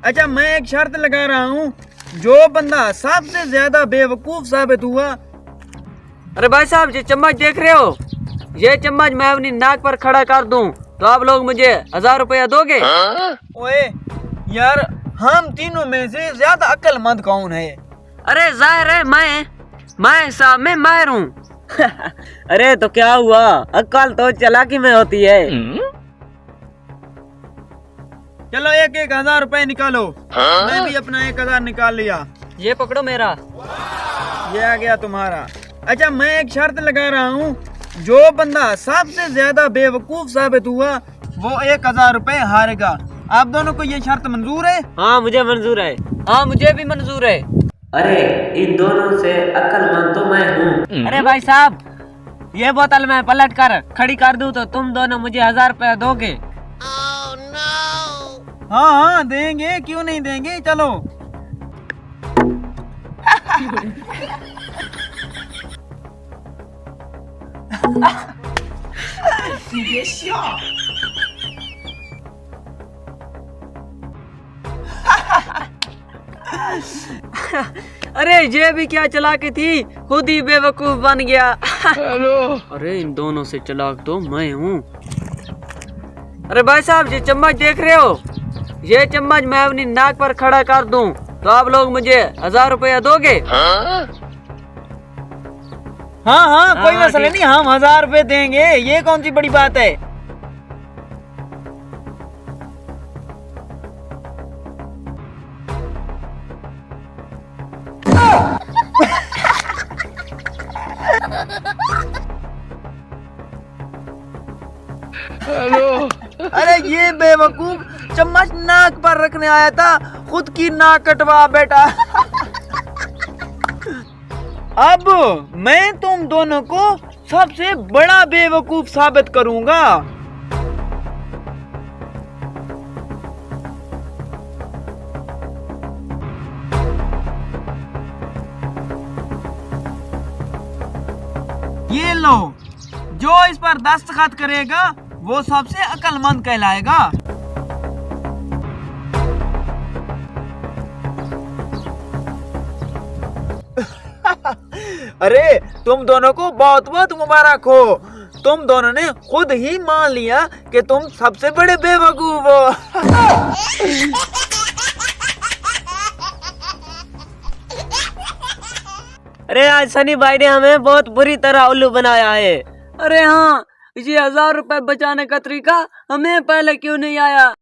अच्छा मैं एक शर्त लगा रहा हूँ, जो बंदा सबसे ज्यादा बेवकूफ साबित हुआ। अरे भाई साहब, ये चम्मच देख रहे हो? ये चम्मच मैं अपनी नाक पर खड़ा कर दूं तो आप लोग मुझे 1000 रुपया दोगे? ओए यार, हम तीनों में से ज्यादा अक्लमंद कौन है? अरे जाहिर है मैं साहब मैं माहिर हूँ। अरे तो क्या हुआ, अक्ल तो चालाकी में होती है। चलो एक 1000 रुपए निकालो। मैं भी अपना 1000 निकाल लिया। ये पकड़ो मेरा। ये आ गया तुम्हारा। अच्छा मैं एक शर्त लगा रहा हूँ, जो बंदा सबसे ज्यादा बेवकूफ साबित हुआ वो 1000 रुपए हारेगा। आप दोनों को ये शर्त मंजूर है? हाँ मुझे मंजूर है। हाँ मुझे भी मंजूर है। अरे इन दोनों से अक्लमंद तो मैं हूँ। अरे भाई साहब, ये बोतल मैं पलट कर खड़ी कर दूं तो तुम दोनों मुझे 1000 रुपया दोगे? हाँ हाँ देंगे, क्यों नहीं देंगे। चलो। अरे ये भी क्या चालाकी थी, खुद ही बेवकूफ बन गया। अरे इन दोनों से चालाक तो मैं हूँ। अरे भाई साहब, ये चम्मच देख रहे हो? ये चम्मच मैं अपनी नाक पर खड़ा कर दूं तो आप लोग मुझे 1000 रुपया दोगे? हाँ हाँ कोई हाँ, मसला ठीक। नहीं, हम 1000 रुपए देंगे। ये कौन सी बड़ी बात है। अरे ये बेवकूफ चम्मच नाक पर रखने आया था, खुद की नाक कटवा बेटा। अब मैं तुम दोनों को सबसे बड़ा बेवकूफ साबित करूंगा। ये लो, जो इस पर दस्तखत करेगा वो सबसे अक्लमंद कहलाएगा। अरे तुम दोनों को बहुत बहुत मुबारक हो। तुम दोनों ने खुद ही मान लिया कि तुम सबसे बड़े बेवकूफ हो। अरे आज सनी भाई ने हमें बहुत बुरी तरह उल्लू बनाया है। अरे हाँ, ये 1000 रुपए बचाने का तरीका हमें पहले क्यों नहीं आया?